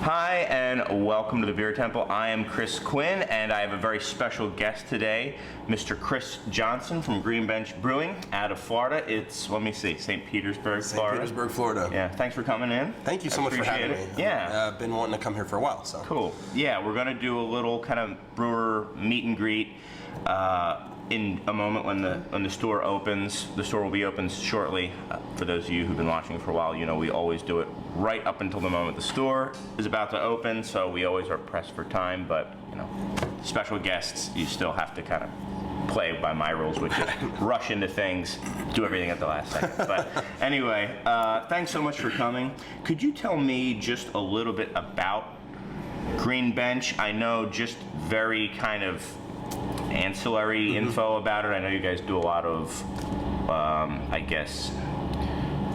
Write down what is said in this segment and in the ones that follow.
Hi and welcome to the Beer Temple. I am Chris Quinn and I have a very special guest today, Mr. Khris Johnson from Green Bench Brewing out of Florida. It's, let me see, St. Petersburg, Florida. St. Petersburg, Florida. Yeah, thanks for coming in. Thank you so much for having me. Yeah. I've been wanting to come here for a while, so. Cool. Yeah, we're gonna do a little kind of brewer meet and greet in a moment when the store opens. The store will be open shortly. For those of you who've been watching for a while, you know we always do it right up until the moment the store is about to open, so we always are pressed for time, but you know, special guests, you still have to kind of play by my rules, which is rush into things, do everything at the last second. But anyway, thanks so much for coming. Could you tell me just a little bit about Green Bench? I know just very kind of ancillary info about it. I know you guys do a lot of, I guess,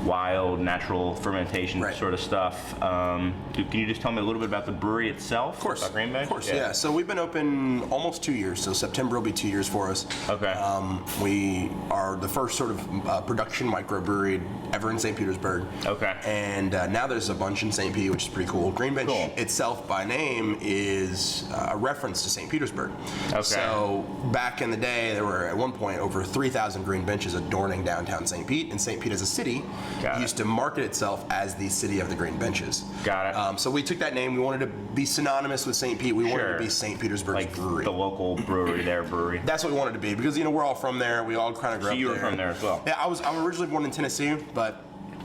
wild, natural fermentation sort of stuff. Can you just tell me a little bit about the brewery itself? Of course. About Green Bench? Of course, yeah. So we've been open almost 2 years, so September will be 2 years for us. Okay. We are the first sort of production microbrewery ever in St. Petersburg. Okay. And now there's a bunch in St. Pete, which is pretty cool. Green Bench itself by name is a reference to St. Petersburg. Okay. So back in the day, there were at one point over 3,000 green benches adorning downtown St. Pete, and St. Pete as a city used to market itself as the city of the green benches. Got it. So we took that name. We wanted to be synonymous with St. Pete. We wanted to be St. Petersburg's like brewery. The local brewery there, brewery. That's what we wanted to be because, you know, we're all from there. We all kind of grew up there. So you were from there as well? Yeah, I'm originally born in Tennessee, but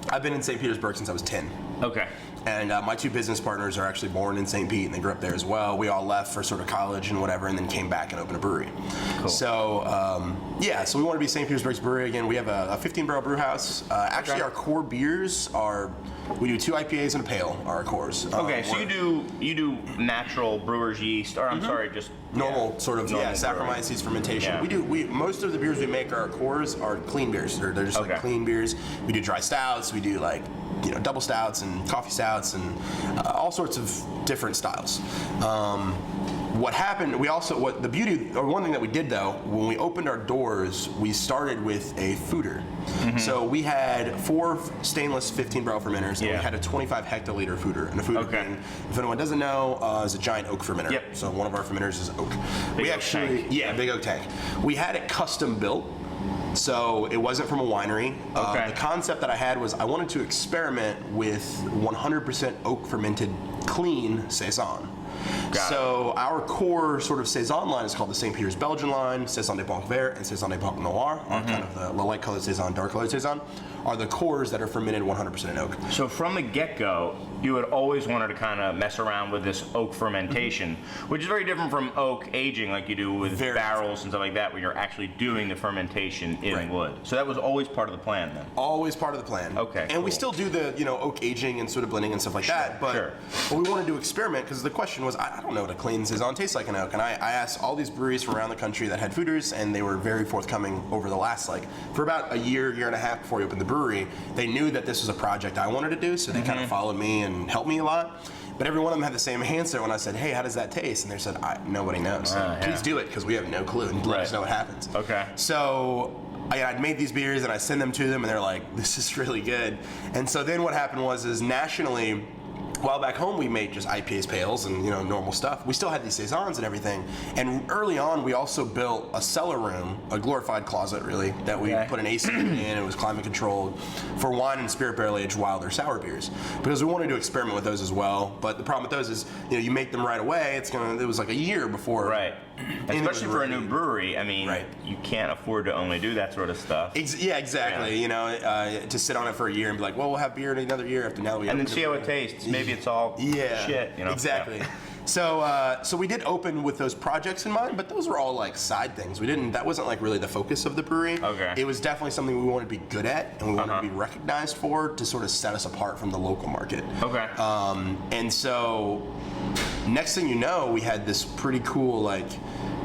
I've been in St. Petersburg since I was 10. Okay. And my two business partners are actually born in St. Pete, and they grew up there as well. We all left for sort of college and whatever, and then came back and opened a brewery. Cool. So, yeah, so we want to be St. Petersburg's brewery again. We have a 15-barrel brew house. Actually, our core beers are, we do 2 IPAs and a pale are our cores. Okay, so you do natural brewer's yeast, or I'm sorry, just normal sort of Saccharomyces fermentation. Yeah. We most of the beers we make, our cores are clean beers. They're just like clean beers. We do dry stouts. We do like, you know, double stouts and coffee stouts and all sorts of different styles. What happened, one thing that we did though, when we opened our doors, we started with a foeder. So we had 4 stainless 15-barrel fermenters, and we had a 25 hectoliter foeder. And a foeder, if anyone doesn't know, is a giant oak fermenter. Yep. So one of our fermenters is oak. Big oak tank. Big oak tank. We had it custom built. So it wasn't from a winery. The concept that I had was I wanted to experiment with 100% oak fermented clean saison. So our core sort of saison line is called the St. Peter's Belgian line. Saison de Blanc Vert and Saison de Blanc Noir are kind of the light colored saison, dark colored saison, are the cores that are fermented 100% in oak. So from the get-go, you had always wanted to kind of mess around with this oak fermentation, which is very different from oak aging like you do with barrels and stuff like that, where you're actually doing the fermentation in wood. So that was always part of the plan then? Always part of the plan. Okay, And we still do the, you know, oak aging and sort of blending and stuff like that, but we wanted to experiment because the question was, I don't know what a clean saison tastes like in oak. And I asked all these breweries from around the country that had foeders, and they were very forthcoming over the last, for about a year and a half before we opened the brewery. They knew that this was a project I wanted to do, so they kind of followed me and helped me a lot. But every one of them had the same answer when I said, hey, how does that taste? And they said, nobody knows. Please do it, because we have no clue, and let us know what happens. Okay. So I'd made these beers, and I send them to them, and they're like, this is really good. And so then what happened was nationally, while back home we made just IPAs, pales, and, you know, normal stuff, we still had these saisons and everything. And early on, we also built a cellar room, a glorified closet, really, that we put an AC in. It was climate controlled for wine and spirit barrel aged wild or sour beers, because we wanted to experiment with those as well. But the problem with those is, you know, you make them right away. It was like a year before. Especially for a new brewery. I mean, you can't afford to only do that sort of stuff. Exactly. You know, to sit on it for a year and be like, well, we'll have beer in another year after now. And then see how it tastes. Maybe it's all shit, you know? Exactly. So we did open with those projects in mind, but those were all like side things. That wasn't like really the focus of the brewery. It was definitely something we wanted to be good at and we wanted to be recognized for, to sort of set us apart from the local market. And so next thing you know, we had this pretty cool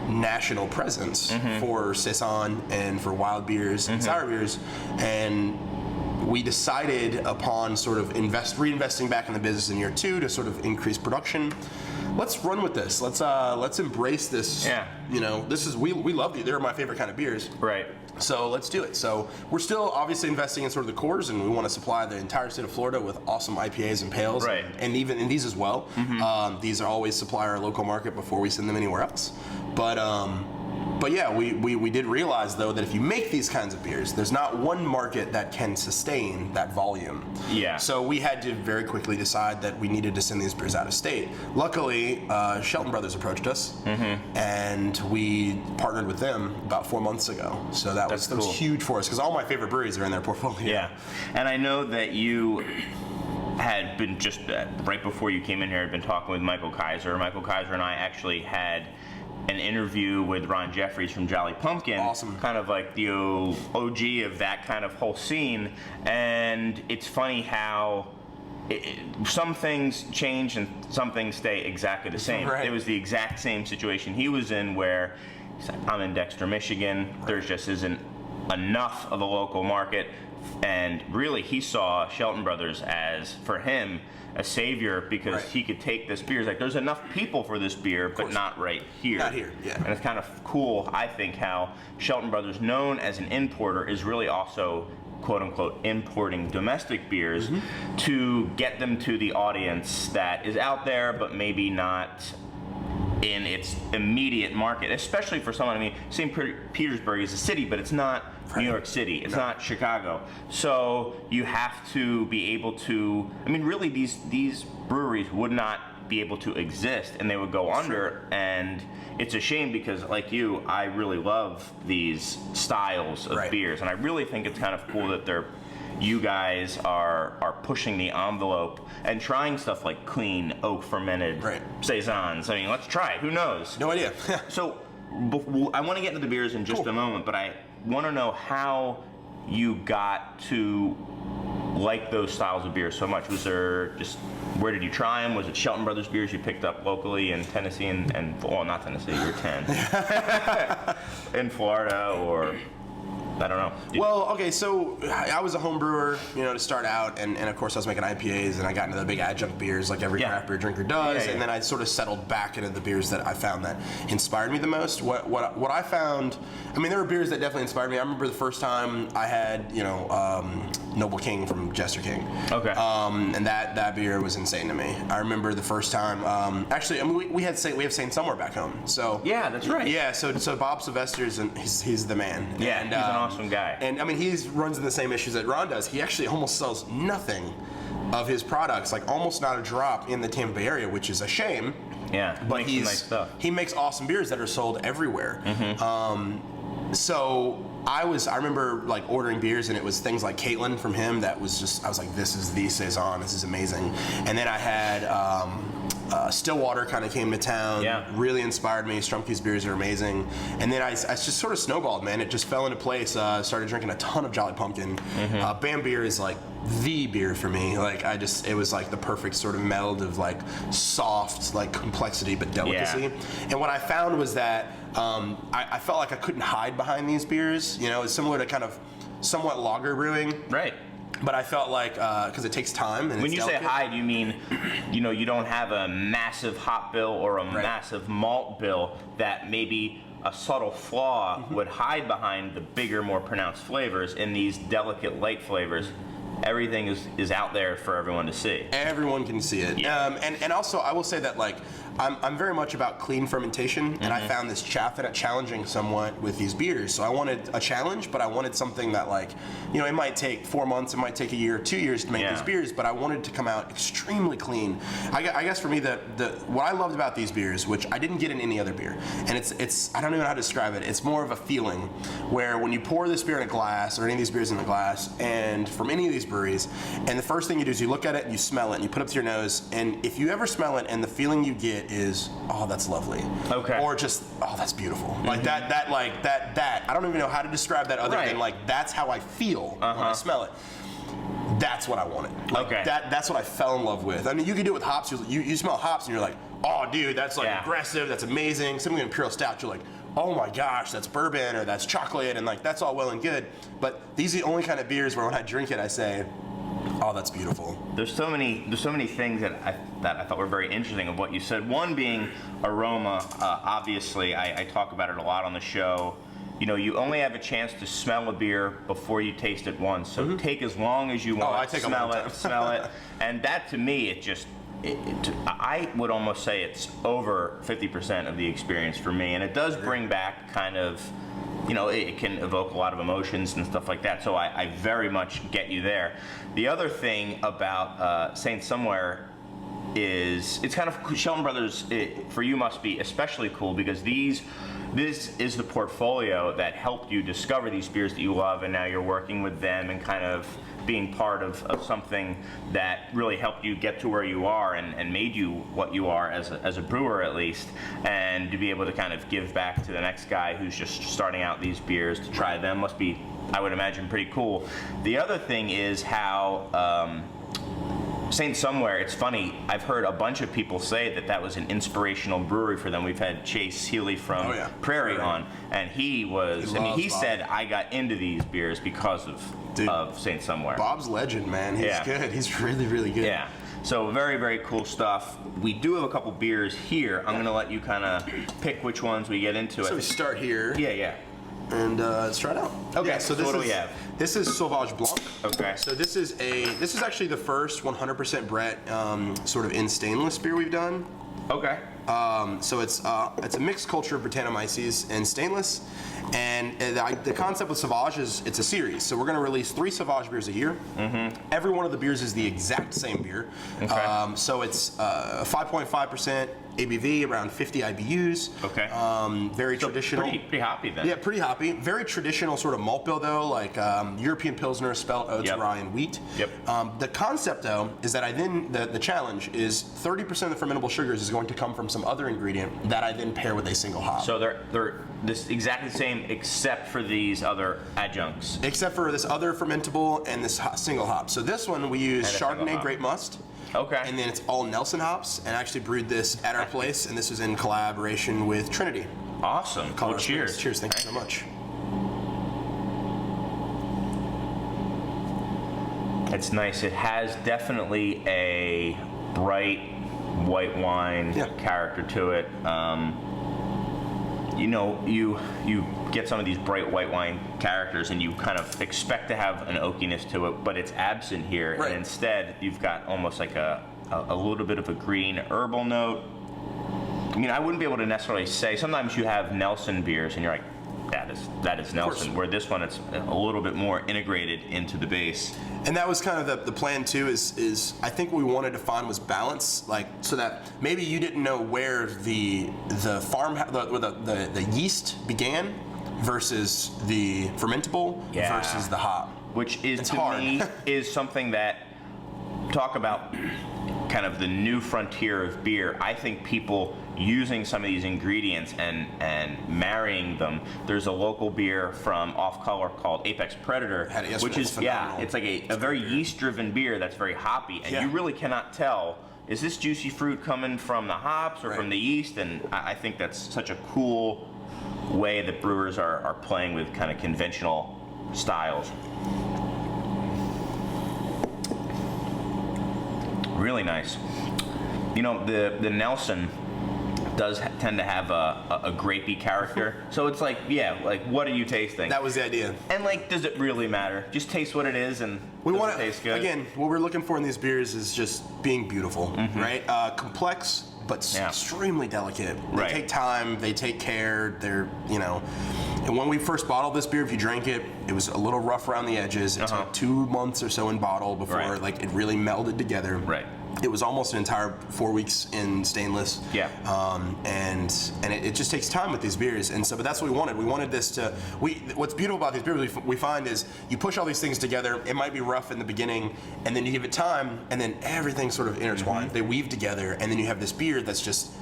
national presence for saison and for wild beers and sour beers, and we decided upon sort of reinvesting back in the business in year 2 to sort of increase production. Let's run with this. Let's embrace this. You know, this is we love these. They're my favorite kind of beers. So let's do it. So we're still obviously investing in sort of the cores, and we want to supply the entire state of Florida with awesome IPAs and pales, Right. and even in these as well. These are always supply our local market before we send them anywhere else. But yeah, we did realize though that if you make these kinds of beers, there's not one market that can sustain that volume. Yeah. So we had to very quickly decide that we needed to send these beers out of state. Luckily, Shelton Brothers approached us, and we partnered with them about 4 months ago. So that was cool. huge for us because all my favorite breweries are in their portfolio. Yeah, and I know that you had been just right before you came in here, had been talking with Michael Kaiser. Michael Kaiser and I actually had an interview with Ron Jeffries from Jolly Pumpkin. Awesome. Kind of like the OG of that kind of whole scene. And it's funny how some things change and some things stay exactly the same. Right. It was the exact same situation he was in where he's like, I'm in Dexter, Michigan. There just isn't enough of a local market. And really, he saw Shelton Brothers as, for him, a savior because Right. he could take this beer. It's like, there's enough people for this beer, but not right here. Not here, yeah. And it's kind of cool, I think, how Shelton Brothers, known as an importer, is really also, quote unquote, importing domestic beers to get them to the audience that is out there, but maybe not in its immediate market, especially for someone, I mean, St. Petersburg is a city, but it's not New York City, it's not Chicago. So you have to be able to, I mean, really these breweries would not be able to exist and they would go under, and it's a shame because, like you, I really love these styles of beers, and I really think it's kind of cool that you guys are pushing the envelope and trying stuff like clean oak fermented saisons. I mean, let's try it. Who knows? No idea. So I want to get into the beers in just a moment, but I want to know how you got to like those styles of beer so much. Was there just, where did you try them? Was it Shelton Brothers beers you picked up locally in Tennessee and well, not Tennessee, you're 10. In Florida, or I don't know. Well, okay, so I was a home brewer, to start out, and of course I was making IPAs, and I got into the big adjunct beers like every craft beer drinker does, and then I sort of settled back into the beers that I found that inspired me the most. What I found, I mean, there were beers that definitely inspired me. I remember the first time I had, Noble King from Jester King. Okay. And that beer was insane to me. I remember the first time, actually, I mean, we have Saint Somewhere back home, so. Yeah, that's right. Yeah, so Bob Sylvester's, and he's the man. Yeah, and, he's an awesome guy. And I mean, he runs in the same issues that Ron does. He actually almost sells nothing of his products, like almost not a drop in the Tampa Bay area, which is a shame. Yeah, but makes some nice stuff. He makes awesome beers that are sold everywhere. So I remember like ordering beers, and it was things like Caitlin from him that was just, I was like, this is the saison, this is amazing. And then I had Stillwater kind of came to town, really inspired me. Strumke's beers are amazing. And then I just sort of snowballed, man. It just fell into place. Started drinking a ton of Jolly Pumpkin. Bam beer is like the beer for me. Like it was like the perfect sort of meld of like soft, like complexity but delicacy. And what I found was that I felt like I couldn't hide behind these beers. It's similar to kind of somewhat lager brewing. Right. But I felt like, because it takes time and when it's you delicate. say hide, you mean, you don't have a massive hop bill or a massive malt bill that maybe a subtle flaw would hide behind the bigger, more pronounced flavors. In these delicate, light flavors, everything is out there for everyone to see. Everyone can see it. And also, I will say that, like, I'm very much about clean fermentation, and I found this challenging somewhat with these beers. So I wanted a challenge, but I wanted something that, like, it might take 4 months, it might take a year, 2 years to make these beers, but I wanted to come out extremely clean. I guess for me, what I loved about these beers, which I didn't get in any other beer, and it's I don't even know how to describe it. It's more of a feeling where when you pour this beer in a glass, or any of these beers in a glass, and from any of these breweries, and the first thing you do is you look at it and you smell it and you put it up to your nose, and if you ever smell it and the feeling you get is, oh, that's lovely. Okay. Or just, oh, that's beautiful. Like that I don't even know how to describe that other than like that's how I feel when I smell it. That's what I wanted. Like, that's what I fell in love with. I mean, you can do it with hops. You smell hops and you're like, oh, dude, that's like aggressive. That's amazing. Something in Imperial Stout, you're like, oh my gosh, that's bourbon or that's chocolate, and like that's all well and good. But these are the only kind of beers where when I drink it, I say, oh, that's beautiful. There's so many things that I thought were very interesting of what you said. One being aroma. Obviously, I talk about it a lot on the show. you only have a chance to smell a beer before you taste it once. So take as long as you want. I take smell a long time. smell it, and that to me, I would almost say it's over 50% of the experience for me, and it does bring back kind of, it can evoke a lot of emotions and stuff like that. So I very much get you there. The other thing about Saint Somewhere is it's kind of Shelton Brothers for you must be especially cool because this is the portfolio that helped you discover these beers that you love, and now you're working with them and kind of being part of something that really helped you get to where you are and made you what you are as a brewer at least, and to be able to kind of give back to the next guy who's just starting out these beers to try them must be, I would imagine, pretty cool. The other thing is how Saint Somewhere, it's funny, I've heard a bunch of people say that was an inspirational brewery for them. We've had Chase Healy from Prairie on, and he said, I got into these beers because of Saint Somewhere. Bob's legend, man. He's good. He's really, really good. Yeah. So very, very cool stuff. We do have a couple beers here. I'm going to let you kind of pick which ones we get into. So we start here. Yeah. And let's try it out. Okay, Yeah, so what do we have? This is Sauvage Blanc. Okay. So this is actually the first 100% Brett sort of in stainless beer we've done. Okay. So it's a mixed culture of Brettanomyces and stainless, and the concept with Sauvage is it's a series. So we're going to release 3 Sauvage beers a year. Mm-hmm. Every one of the beers is the exact same beer. Okay. So it's 5.5% ABV, around 50 IBUs. Okay. Very traditional. Pretty hoppy then. Yeah, pretty hoppy. Very traditional sort of malt bill though, like European Pilsner, spelt oats, rye, and wheat. Yep. The concept though is that the challenge is 30% of the fermentable sugars is going to come from some other ingredient that I then pair with a single hop. So they're this exactly the same except for these other adjuncts. Except for this other fermentable and this single hop. So this one we use Chardonnay Grape Must. Okay. And then it's all Nelson hops, and I actually brewed this at our place, and this was in collaboration with Trinity. Awesome. Well, cheers. Cheers. Thank you so much. It's nice. It has definitely a bright white wine character to it. You get some of these bright white wine characters and you kind of expect to have an oakiness to it, but it's absent here. Right. And instead, you've got almost like a little bit of a green herbal note. I mean, I wouldn't be able to necessarily say, sometimes you have Nelson beers and you're like, that is Nelson, where this one it's a little bit more integrated into the base. And that was kind of the plan too. Is I think what we wanted to find was balance, like so that maybe you didn't know where the yeast began versus the fermentable versus the hop, which is it's to hard. me is something that talk about kind of the new frontier of beer. I think people using some of these ingredients and marrying them. There's a local beer from Off Color called Apex Predator, which is it's like a very yeast-driven beer that's very hoppy, and you really cannot tell, is this juicy fruit coming from the hops or from the yeast? And I think that's such a cool way that brewers are playing with kind of conventional styles. Really nice. You know, the Nelson does tend to have a grapey character. So it's like, what are you tasting? That was the idea. And like, does it really matter? Just taste what it is and it taste good? Again, what we're looking for in these beers is just being beautiful, right? Complex, but extremely delicate. They take time, they take care, and when we first bottled this beer, if you drank it, it was a little rough around the edges. It took 2 months or so in bottle before it really melded together. Right. It was almost an entire 4 weeks in stainless. Yeah. And it just takes time with these beers, and so but that's what we wanted. We wanted this to. What's beautiful about these beers we find is you push all these things together. It might be rough in the beginning, and then you give it time, and then everything sort of intertwined. They weave together, and then you have this beer that's just.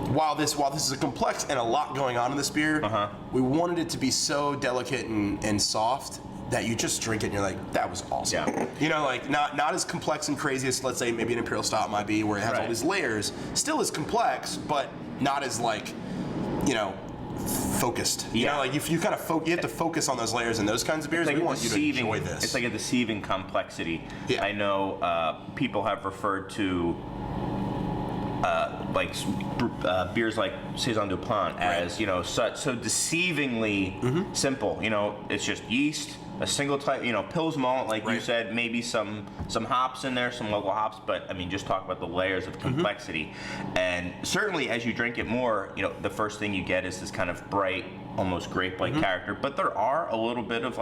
While this is a complex and a lot going on in this beer, we wanted it to be so delicate and soft that you just drink it and you're like, that was awesome. Yeah. You know, like not as complex and crazy as, let's say, maybe an Imperial Stout might be, where it has all these layers. Still is complex, but not as focused. You know, like you kind of you have to focus on those layers and those kinds of beers. Like we want you to enjoy this. It's like a deceiving complexity. Yeah. I know people have referred to beers like saison du plant as so deceivingly simple. It's just yeast, a single type, Pils malt, like you said, maybe some hops in there, some local hops, but I mean, just talk about the layers of complexity. And certainly as you drink it more, the first thing you get is this kind of bright, almost grape-like character, but there are a little bit of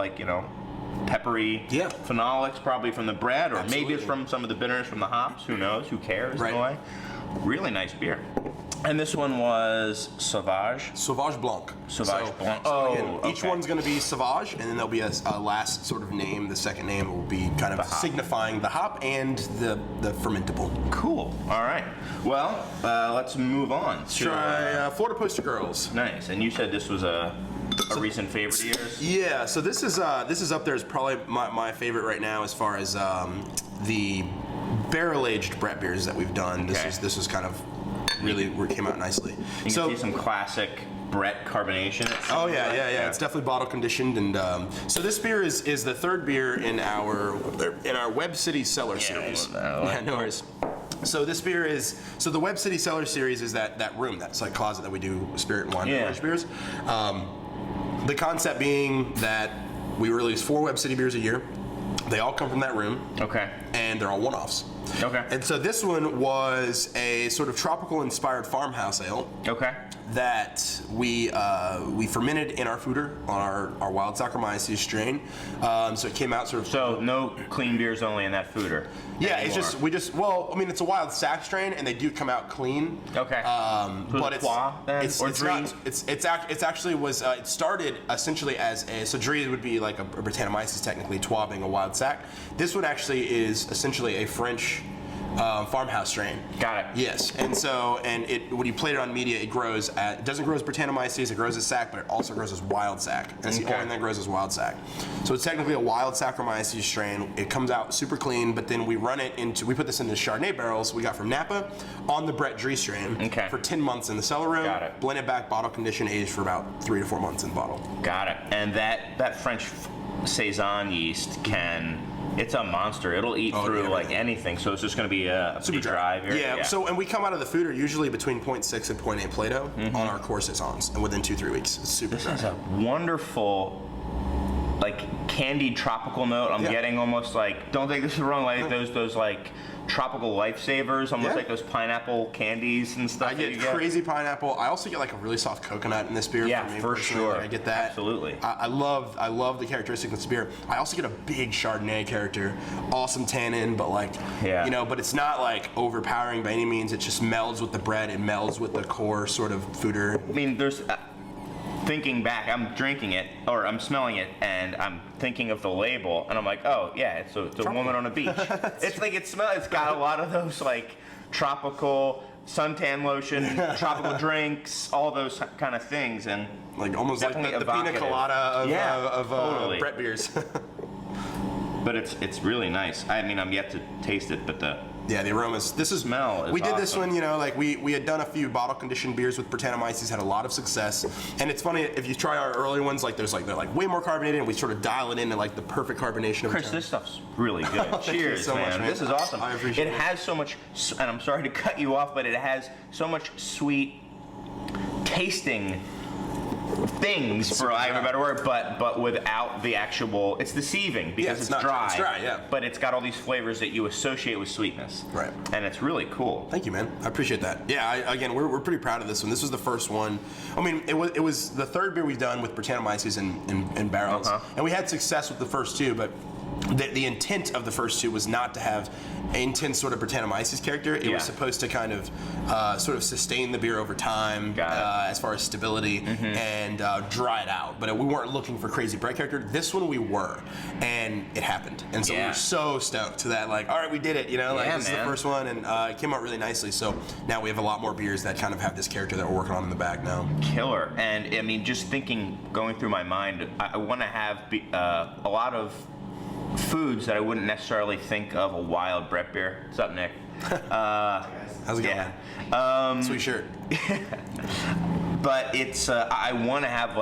peppery phenolics probably from the bread, or maybe it's from some of the bitterness from the hops. Who knows? Who cares? In a way. Really nice beer. And this one was Sauvage Blanc. Blanc. Each one's going to be Sauvage, and then there'll be a last sort of name. The second name will be kind of signifying the hop and the fermentable. Cool. All right. Well, let's move on. Try Florida Poster Girls. Nice. And you said this was a recent favorite of yours? Yeah. So this is up there as probably my favorite right now as far as the barrel-aged Brett beers that we've done. This is kind of really came out nicely. You can see some classic Brett carbonation. Oh yeah. It's definitely bottle conditioned, and so this beer is the third beer in our Web City Cellar series. Yeah, no worries. So this beer is the Web City Cellar series is that room, that's like closet that we do spirit and wine and beers. The concept being that we release 4 Web City beers a year. They all come from that room. Okay. And they're all one-offs. Okay. And so this one was a sort of tropical-inspired farmhouse ale. Okay. That we fermented in our foeder on our wild Saccharomyces strain. So it came out sort of. So no clean beers only in that foeder. Yeah, anymore. It's a wild sack strain, and they do come out clean. Okay. But it started essentially as a Dries would be like a Brettanomyces technically, Trois being a wild sack. This one actually is essentially a French farmhouse strain. Got it. Yes, and when you plate it on media, it doesn't grow as Brettanomyces, it grows as sack, but it also grows as wild sack. And it's the only thing that grows as wild sack. So it's technically a wild Saccharomyces strain. It comes out super clean, but then we put this into Chardonnay barrels we got from Napa on the Brett Dries strain for 10 months in the cellar room. Got it. Blend it back, bottle condition, aged for about 3 to 4 months in the bottle. Got it. And that French saison yeast it's a monster. It'll eat through anything. So it's just going to be a super dry beer. Yeah. So and we come out of the foeder usually between 0.6 and 0.8 Plato on our core saisons, and within 2-3 weeks, it's super dry. This is a wonderful, candied tropical note. I'm getting almost don't take this wrong, those tropical lifesavers, almost like those pineapple candies and stuff. I get crazy pineapple. I also get a really soft coconut in this beer. Yeah, for sure. I get that. Absolutely. I love the characteristic of this beer. I also get a big Chardonnay character, awesome tannin, but but it's not overpowering by any means. It just melds with the bread. It melds with the core sort of foeder. I mean, there's. Thinking back, I'm drinking it, or I'm smelling it, and I'm thinking of the label, and I'm like, oh yeah, it's a woman on a beach. It's got a lot of those tropical suntan lotion, tropical drinks, all those kind of things, and almost like the pina colada of Brett beers. But it's really nice. I mean, I'm yet to taste it, but the aromas. We did this one, we had done a few bottle conditioned beers with Brettanomyces, had a lot of success. And it's funny if you try our early ones, they're way more carbonated, and we sort of dial it into the perfect carbonation. Chris, this stuff's really good. Cheers, so man. This is awesome. I appreciate it. It has so much, and I'm sorry to cut you off, but it has so much sweet tasting things, for lack of a better word, but without the actual. It's deceiving because it's dry. It's dry, yeah. But it's got all these flavors that you associate with sweetness. Right. And it's really cool. Thank you, man. I appreciate that. Yeah. We're pretty proud of this one. This was the first one. I mean, it was the third beer we've done with Brettanomyces in barrels, and we had success with the first 2, but. The intent of the first 2 was not to have an intense sort of Brettanomyces character. It was supposed to kind of sort of sustain the beer over time as far as stability and dry it out. But we weren't looking for crazy Brett character. This one we were, and it happened. And so we were so stoked to that. All right, we did it. This is the first one, and it came out really nicely. So now we have a lot more beers that kind of have this character that we're working on in the bag now. Killer. And I mean, just going through my mind, I want to have a lot of foods that I wouldn't necessarily think of a wild Brett beer. What's up, Nick? How's it going? Sweet shirt. But it's I want to have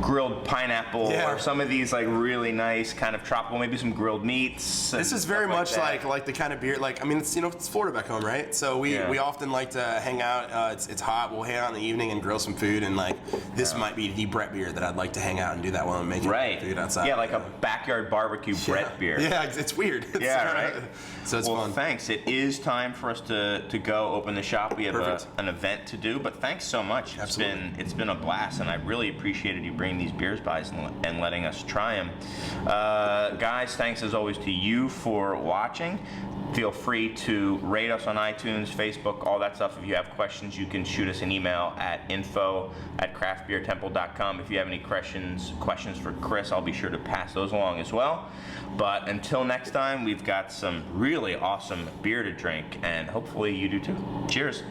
grilled pineapple Yeah. or some of these like really nice kind of tropical, maybe some grilled meats. This is very much like the kind of beer, like, I mean, it's, it's Florida back home, right? So we often like to hang out, it's hot, we'll hang out in the evening and grill some food, and like, this might be the Brett beer that I'd like to hang out and do that while I'm making food outside. Yeah, like a backyard barbecue Brett beer. Yeah, it's weird. Right? So it's fun. Thanks. It is time for us to go open the shop. We have an event to do, but thanks so much. Absolutely. It's been a blast, and I really appreciated you bringing these beers by us and letting us try them. Guys, thanks as always to you for watching. Feel free to rate us on iTunes, Facebook, all that stuff. If you have questions, you can shoot us an email at info@craftbeertemple.com. If you have any questions for Khris, I'll be sure to pass those along as well. But until next time, we've got some really awesome beer to drink, and hopefully you do too. Cheers.